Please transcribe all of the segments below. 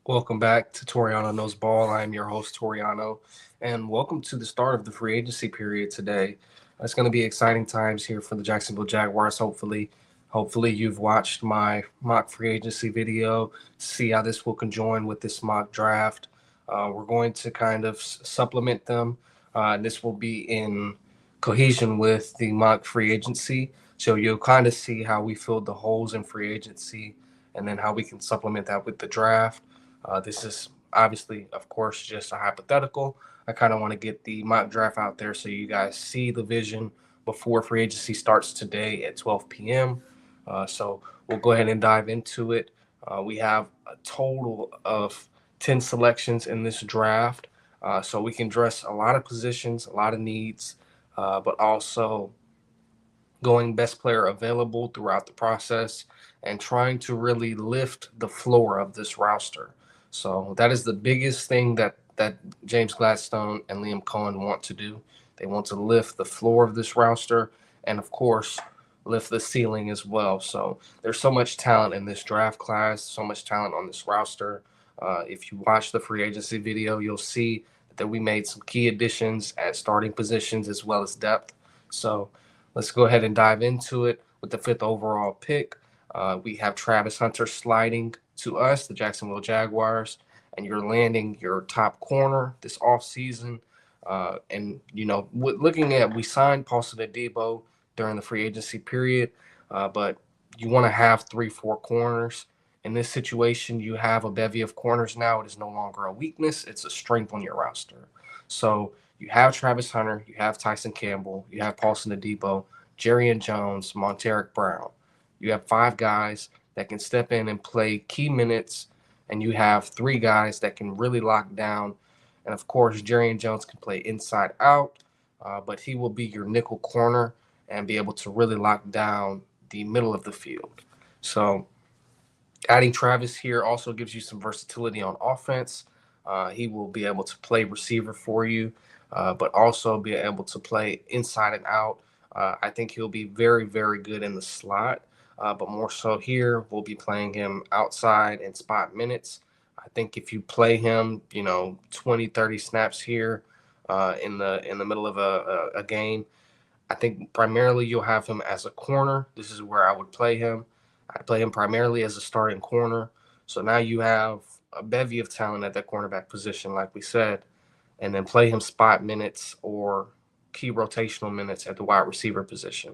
Welcome back to Toriano Knows Ball. I am your host, Toriano, and welcome to the start of the free agency period today. It's going to be exciting times here for the Jacksonville Jaguars. Hopefully you've watched my mock free agency video to see how this will conjoin with this mock draft. We're going to kind of supplement them, and this will be in cohesion with the mock free agency. So you'll kind of see how we filled the holes in free agency, and then how we can supplement that with the draft. This is obviously, of course, just a hypothetical. I kind of want to get the mock draft out there so you guys see the vision before free agency starts today at 12 p.m. So we'll go ahead and dive into it. We have a total of 10 selections in this draft. So we can address a lot of positions, a lot of needs, but also going best player available throughout the process and trying to really lift the floor of this roster. So that is the biggest thing that James Gladstone and Liam Cohen want to do. They want to lift the floor of this roster and of course lift the ceiling as well. So there's so much talent in this draft class, so much talent on this roster. If you watch the free agency video, you'll see that we made some key additions at starting positions as well as depth. So let's go ahead and dive into it with the fifth overall pick. We have Travis Hunter sliding to us, the Jacksonville Jaguars, and you're landing your top corner this offseason. Looking at, we signed Paulson Adebo during the free agency period, but you want to have 3, 4 corners. In this situation, you have a bevy of corners now. It is no longer a weakness, it's a strength on your roster. So you have Travis Hunter, you have Tyson Campbell, you have Paulson Adebo, Jerry Jones, Monteric Brown. You have 5 guys that can step in and play key minutes, and you have 3 guys that can really lock down. And of course, Jerry Jones can play inside out, but he will be your nickel corner and be able to really lock down the middle of the field. So adding Travis here also gives you some versatility on offense. He will be able to play receiver for you, but also be able to play inside and out. I think he'll be very, very good in the slot, but more so here, we'll be playing him outside in spot minutes. I think if you play him, 20, 30 snaps here in the middle of a game, I think primarily you'll have him as a corner. This is where I would play him. I play him primarily as a starting corner. So now you have a bevy of talent at that cornerback position, like we said, and then play him spot minutes or key rotational minutes at the wide receiver position.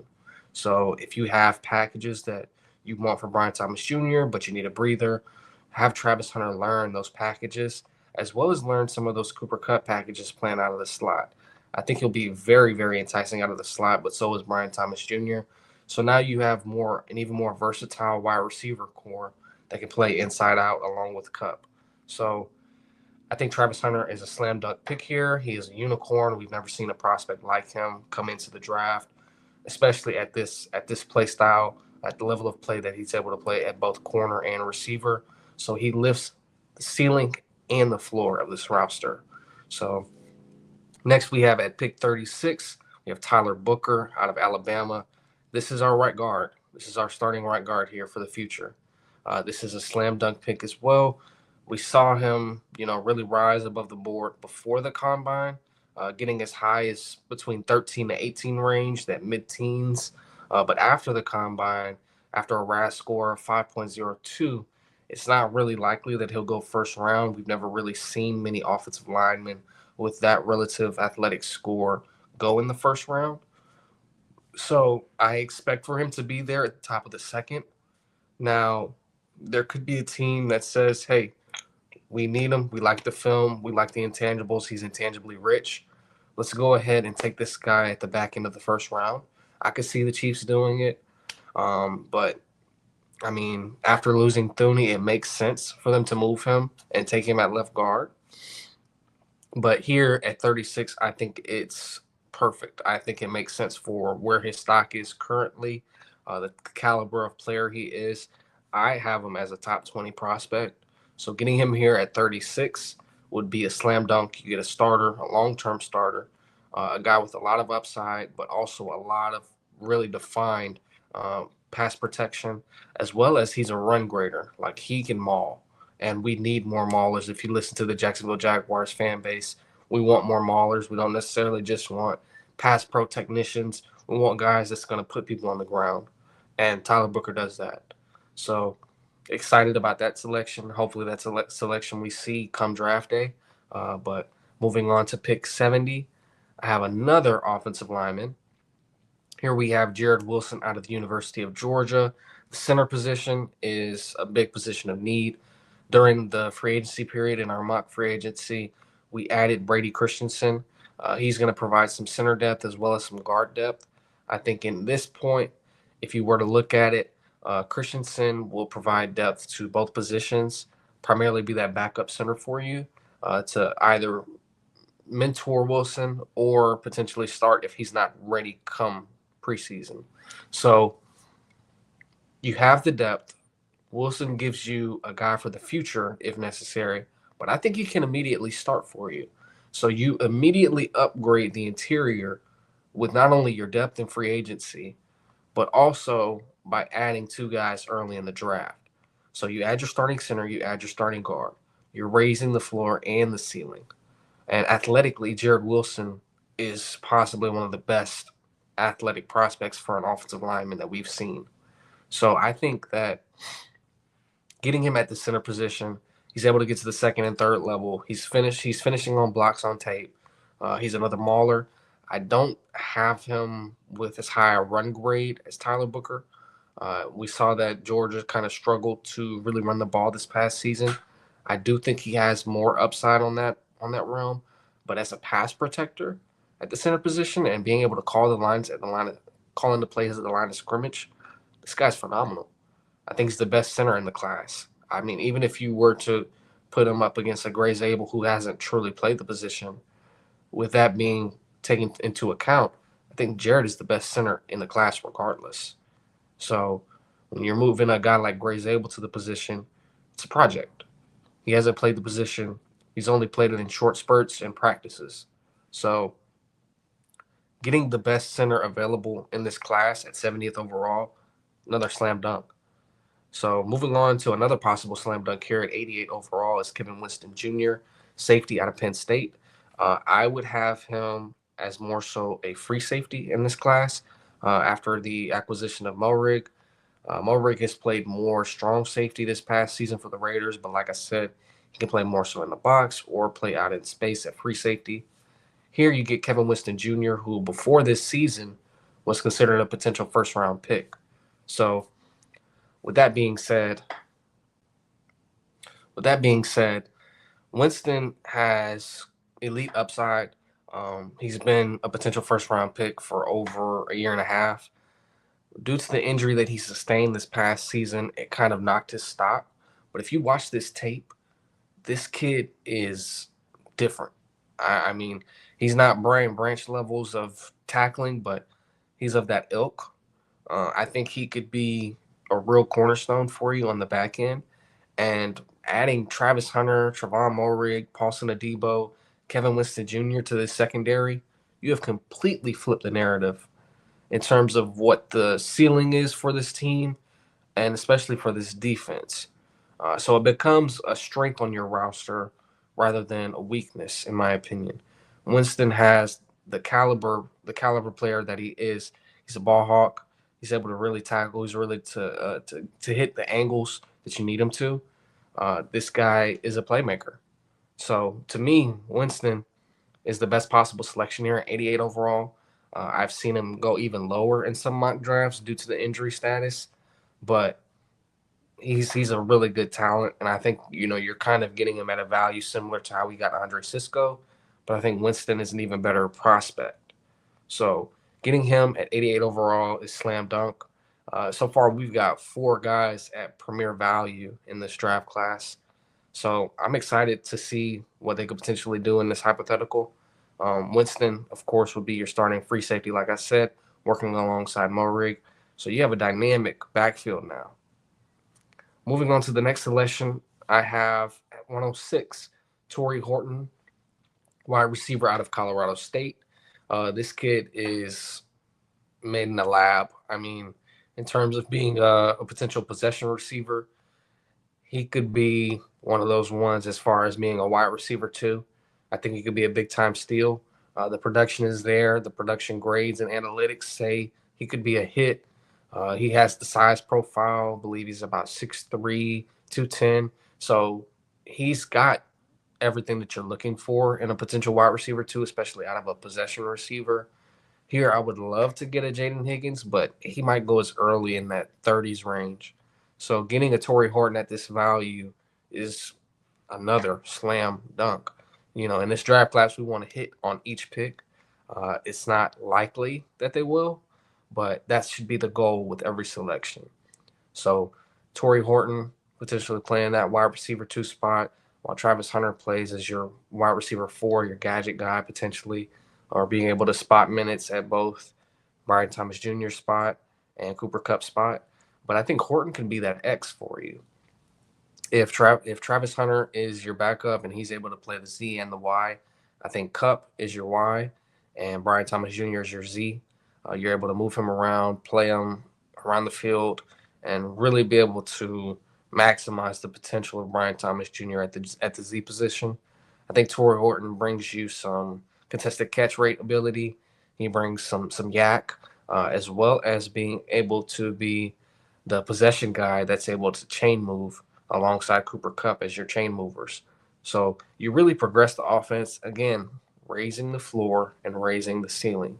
So if you have packages that you want for Brian Thomas Jr., but you need a breather, have Travis Hunter learn those packages as well as learn some of those Cooper Cup packages playing out of the slot. I think he'll be very, very enticing out of the slot, but so is Brian Thomas Jr. So now you have an even more versatile wide receiver core that can play inside out along with Cup. So I think Travis Hunter is a slam dunk pick here. He is a unicorn. We've never seen a prospect like him come into the draft, especially at this play style, at the level of play that he's able to play at both corner and receiver. So he lifts the ceiling and the floor of this roster. So next we have at pick 36, we have Tyler Booker out of Alabama. This is our right guard. This is our starting right guard here for the future. This is a slam dunk pick as well. We saw him, really rise above the board before the combine, getting as high as between 13 to 18 range, that mid-teens. But after the combine, after a RAS score of 5.02, it's not really likely that he'll go first round. We've never really seen many offensive linemen with that relative athletic score go in the first round. So I expect for him to be there at the top of the second. Now, there could be a team that says, hey, we need him. We like the film. We like the intangibles. He's intangibly rich. Let's go ahead and take this guy at the back end of the first round. I could see the Chiefs doing it. But, I mean, after losing Thuney, it makes sense for them to move him and take him at left guard. But here at 36, I think it's perfect. I think it makes sense for where his stock is currently, the caliber of player he is. I have him as a top 20 prospect. So getting him here at 36 would be a slam dunk. You get a starter, a long-term starter, a guy with a lot of upside, but also a lot of really defined pass protection, as well as he's a run grader. Like he can maul. and we need more maulers. If you listen to the Jacksonville Jaguars fan base, we want more maulers. We don't necessarily just want pass pro technicians. We want guys that's going to put people on the ground, and Tyler Booker does that. So excited about that selection. Hopefully, that's a selection we see come draft day. But moving on to pick 70, I have another offensive lineman. Here we have Jared Wilson out of the University of Georgia. The center position is a big position of need. During the free agency period in our mock free agency, we added Brady Christensen. He's going to provide some center depth as well as some guard depth. I think in this point, if you were to look at it, Christensen will provide depth to both positions, primarily be that backup center for you to either mentor Wilson or potentially start if he's not ready come preseason. So you have the depth. Wilson gives you a guy for the future if necessary, but I think he can immediately start for you. So you immediately upgrade the interior with not only your depth in free agency, but also by adding two guys early in the draft. So you add your starting center, you add your starting guard. You're raising the floor and the ceiling. And athletically, Jared Wilson is possibly one of the best athletic prospects for an offensive lineman that we've seen. So I think that getting him at the center position, he's able to get to the second and third level. He's finishing on blocks on tape. He's another mauler. I don't have him with as high a run grade as Tyler Booker. We saw that Georgia kind of struggled to really run the ball this past season. I do think he has more upside on that realm, but as a pass protector at the center position and being able to call the lines at the line, calling the plays at the line of scrimmage, this guy's phenomenal. I think he's the best center in the class. I mean, even if you were to put him up against a Gray Zabel who hasn't truly played the position, with that being taken into account, I think Jared is the best center in the class regardless. So when you're moving a guy like Gray Zabel to the position, it's a project. He hasn't played the position. He's only played it in short spurts and practices. So getting the best center available in this class at 70th overall, another slam dunk. So moving on to another possible slam dunk here at 88 overall is Kevin Winston Jr., safety out of Penn State. I would have him as more so a free safety in this class after the acquisition of Morig. Morig has played more strong safety this past season for the Raiders, but like I said, he can play more so in the box or play out in space at free safety. Here you get Kevin Winston Jr., who before this season was considered a potential first round pick. So with that being said, with that being said, Winston has elite upside. He's been a potential first round pick for over a year and a half. Due to the injury that he sustained this past season, it kind of knocked his stock. But if you watch this tape, this kid is different. I mean, he's not Brian Branch levels of tackling, but he's of that ilk. I think he could be a real cornerstone for you on the back end. And adding Travis Hunter, Trevon Moehrig, Paulson Adebo, Kevin Winston Jr. to the secondary, you have completely flipped the narrative in terms of what the ceiling is for this team and especially for this defense. So it becomes a strength on your roster rather than a weakness, in my opinion. Winston has the caliber player that he is. He's a ball hawk. He's able to really tackle. He's really to hit the angles that you need him to. This guy is a playmaker. So to me, Winston is the best possible selection here at 88 overall. I've seen him go even lower in some mock drafts due to the injury status, but he's a really good talent, and I think you're kind of getting him at a value similar to how we got Andre Cisco, but I think Winston is an even better prospect. So getting him at 88 overall is slam dunk. So far, we've got four guys at premier value in this draft class. So I'm excited to see what they could potentially do in this hypothetical. Winston, of course, would be your starting free safety, like I said, working alongside Morig. So you have a dynamic backfield now. Moving on to the next selection, I have at 106, Torrey Horton, wide receiver out of Colorado State. This kid is made in the lab. I mean, in terms of being a potential possession receiver, he could be one of those ones as far as being a wide receiver too. I think he could be a big time steal. The production is there. The production grades and analytics say he could be a hit. He has the size profile. I believe he's about 6'3", 210. So he's got everything that you're looking for in a potential wide receiver too, especially out of a possession receiver. Here, I would love to get a Jaden Higgins, but he might go as early in that 30s range. So getting a Torrey Horton at this value is another slam dunk. In this draft class, we want to hit on each pick. It's not likely that they will, but that should be the goal with every selection. So Torrey Horton potentially playing that wide receiver two spot, while Travis Hunter plays as your wide receiver four, your gadget guy potentially, or being able to spot minutes at both Brian Thomas Jr. spot and Cooper Cup spot. But I think Horton can be that X for you. If Travis Hunter is your backup and he's able to play the Z and the Y, I think Cup is your Y and Brian Thomas Jr. is your Z. You're able to move him around, play him around the field, and really be able to maximize the potential of Brian Thomas Jr. at the Z position. I think Torrey Horton brings you some contested catch rate ability. He brings some yak, as well as being able to be the possession guy that's able to chain move alongside Cooper Cup as your chain movers. So you really progress the offense again, raising the floor and raising the ceiling.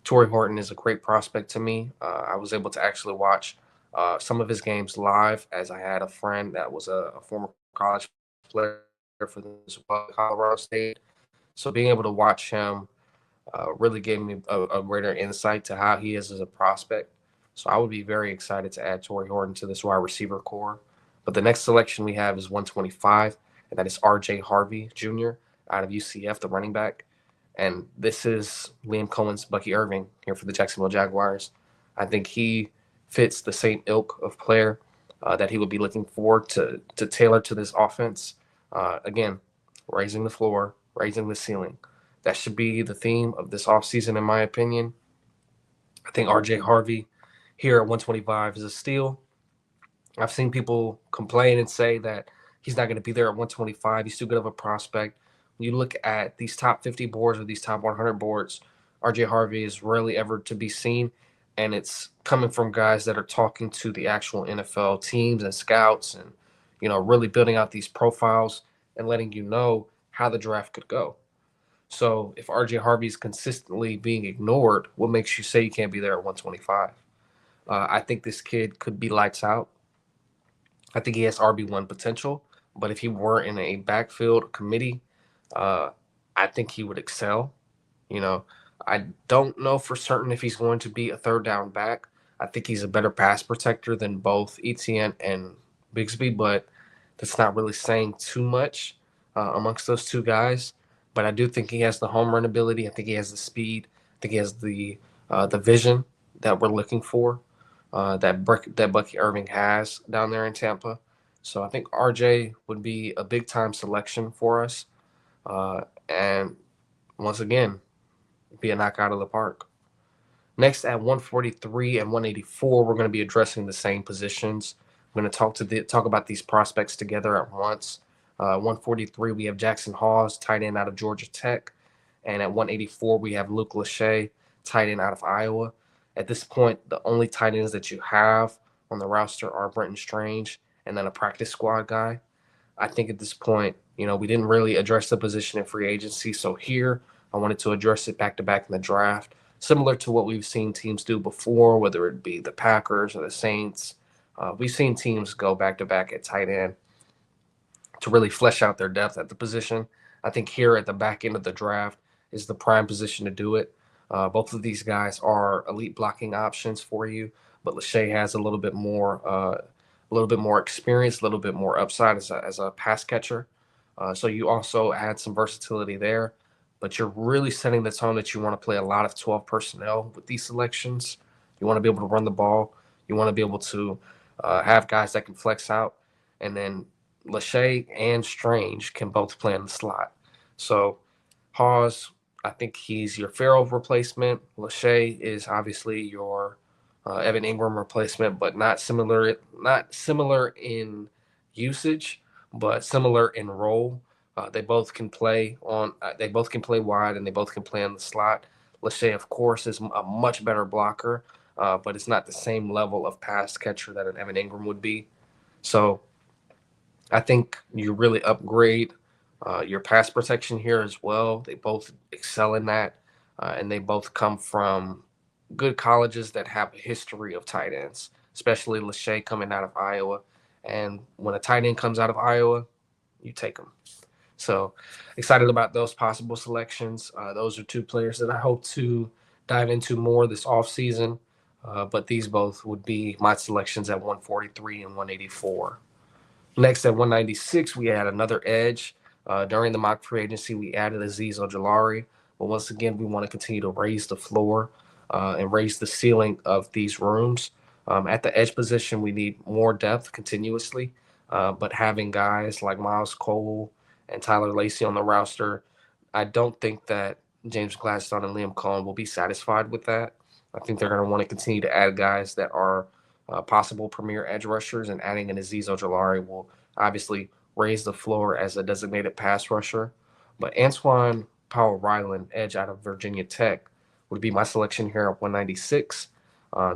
Torrey Horton is a great prospect to me. I was able to actually watch some of his games live, as I had a friend that was a former college player for this Colorado State. So being able to watch him really gave me a greater insight to how he is as a prospect. So I would be very excited to add Torrey Horton to this wide receiver core. But the next selection we have is 125, and that is R.J. Harvey Jr. out of UCF, the running back. And this is Liam Cohen's Bucky Irving here for the Jacksonville Jaguars. I think he fits the same ilk of player that he would be looking for to tailor to this offense. Again, raising the floor, raising the ceiling. That should be the theme of this offseason, in my opinion. I think RJ Harvey here at 125 is a steal. I've seen people complain and say that he's not going to be there at 125. He's too good of a prospect. When you look at these top 50 boards or these top 100 boards, RJ Harvey is rarely ever to be seen. And it's coming from guys that are talking to the actual NFL teams and scouts and, really building out these profiles and letting you know how the draft could go. So if RJ Harvey is consistently being ignored, what makes you say you can't be there at 125? I think this kid could be lights out. I think he has RB1 potential, but if he were in a backfield committee, uh, I think he would excel. You know, I don't know for certain if he's going to be a third down back. I think he's a better pass protector than both ETN and Bigsby, but that's not really saying too much amongst those two guys. But I do think he has the home run ability. I think he has the speed. I think he has the vision that we're looking for that Bucky Irving has down there in Tampa. So I think RJ would be a big time selection for us, and once again, be a knockout of the park. Next at 143 and 184, we're going to be addressing the same positions. We're going to talk about these prospects together at once. 143, we have Jackson Hawes, tight end out of Georgia Tech, and at 184, we have Luke Lachey, tight end out of Iowa. At this point, the only tight ends that you have on the roster are Brenton Strange and then a practice squad guy. I think at this point, we didn't really address the position in free agency. So here, I wanted to address it back to back in the draft, similar to what we've seen teams do before, whether it be the Packers or the Saints. We've seen teams go back to back at tight end to really flesh out their depth at the position. I think here at the back end of the draft is the prime position to do it. Both of these guys are elite blocking options for you, but Lachey has a little bit more experience, a little bit more upside as a pass catcher. So you also add some versatility there, but you're really setting the tone that you want to play a lot of 12 personnel with these selections. You want to be able to run the ball. You want to be able to have guys that can flex out, and then Lachey and Strange can both play in the slot. So Hawes, I think he's your Farrell replacement. Lachey is obviously your Evan Ingram replacement, but not similar in usage. but similar in role. They both can play on. They both can play wide, and they both can play on the slot. Lachey, of course, is a much better blocker, but it's not the same level of pass catcher that an Evan Ingram would be. So I think you really upgrade your pass protection here as well. They both excel in that, and they both come from good colleges that have a history of tight ends, especially Lachey coming out of Iowa. And when a tight end comes out of Iowa, you take them. So excited about those possible selections. Those are two players that I hope to dive into more this offseason. But these both would be my selections at 143 and 184. Next at 196, we had another edge. During the mock free agency, we added Aziz Ojolari. But once again, we want to continue to raise the floor and raise the ceiling of these rooms. At the edge position, we need more depth continuously. But having guys like Miles Cole and Tyler Lacey on the roster, I don't think that James Gladstone and Liam Cohen will be satisfied with that. I think they're going to want to continue to add guys that are possible premier edge rushers, and adding an Aziz Ojolari will obviously raise the floor as a designated pass rusher. But Antoine Powell Ryland, edge out of Virginia Tech, would be my selection here at 196.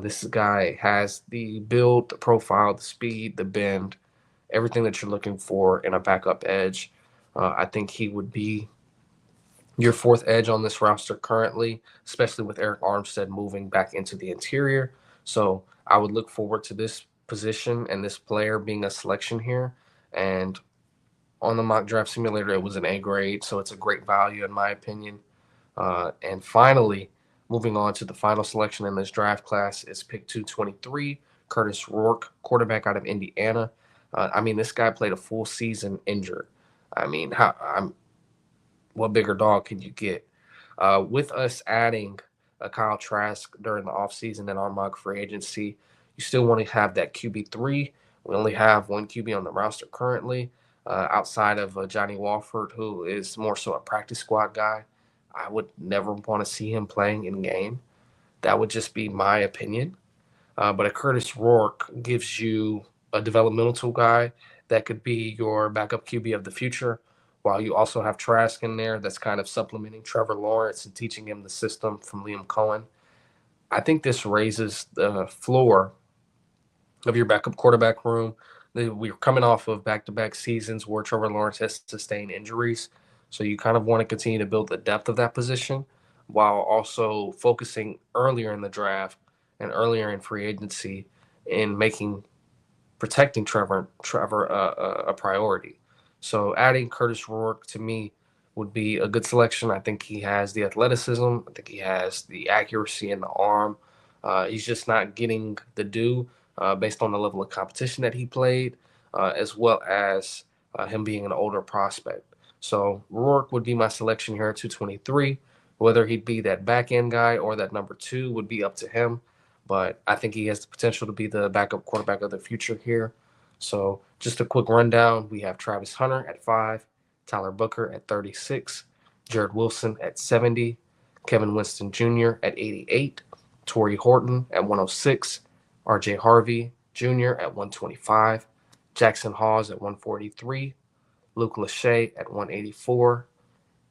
This guy has the build, the profile, the speed, the bend, everything that you're looking for in a backup edge. I think he would be your fourth edge on this roster currently, especially with Eric Armstead moving back into the interior. So I would look forward to this position and this player being a selection here. And on the mock draft simulator, it was an A grade, so it's a great value in my opinion. And finally, moving on to the final selection in this draft class is pick 223, Curtis Rourke, quarterback out of Indiana. I mean, this guy played a full season injured. I mean, what bigger dog can you get? With us adding Kyle Trask during the offseason and our mock free agency, you still want to have that QB3. We only have one QB on the roster currently, outside of Johnny Walford, who is more so a practice squad guy. I would never want to see him playing in game. That would just be my opinion. But a Curtis Rourke gives you a developmental guy that could be your backup QB of the future, while you also have Trask in there that's kind of supplementing Trevor Lawrence and teaching him the system from Liam Cohen. I think this raises the floor of your backup quarterback room. We're coming off of back-to-back seasons where Trevor Lawrence has sustained injuries. So you kind of want to continue to build the depth of that position while also focusing earlier in the draft and earlier in free agency in making protecting Trevor a priority. So adding Curtis Rourke to me would be a good selection. I think he has the athleticism. I think he has the accuracy in the arm. He's just not getting the due based on the level of competition that he played, as well as him being an older prospect. So Rourke would be my selection here at 223. Whether he'd be that back end guy or that number two would be up to him. But I think he has the potential to be the backup quarterback of the future here. So just a quick rundown. We have Travis Hunter at 5, Tyler Booker at 36, Jared Wilson at 70, Kevin Winston Jr. at 88, Torrey Horton at 106, RJ Harvey Jr. at 125, Jackson Hawes at 143, Luke Lachey at 184,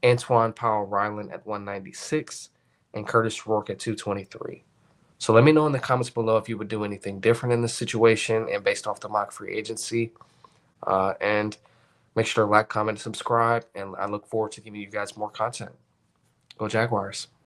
Antoine Powell Ryland at 196, and Curtis Rourke at 223. So let me know in the comments below if you would do anything different in this situation and based off the mock free agency. And make sure to like, comment, and subscribe. And I look forward to giving you guys more content. Go Jaguars.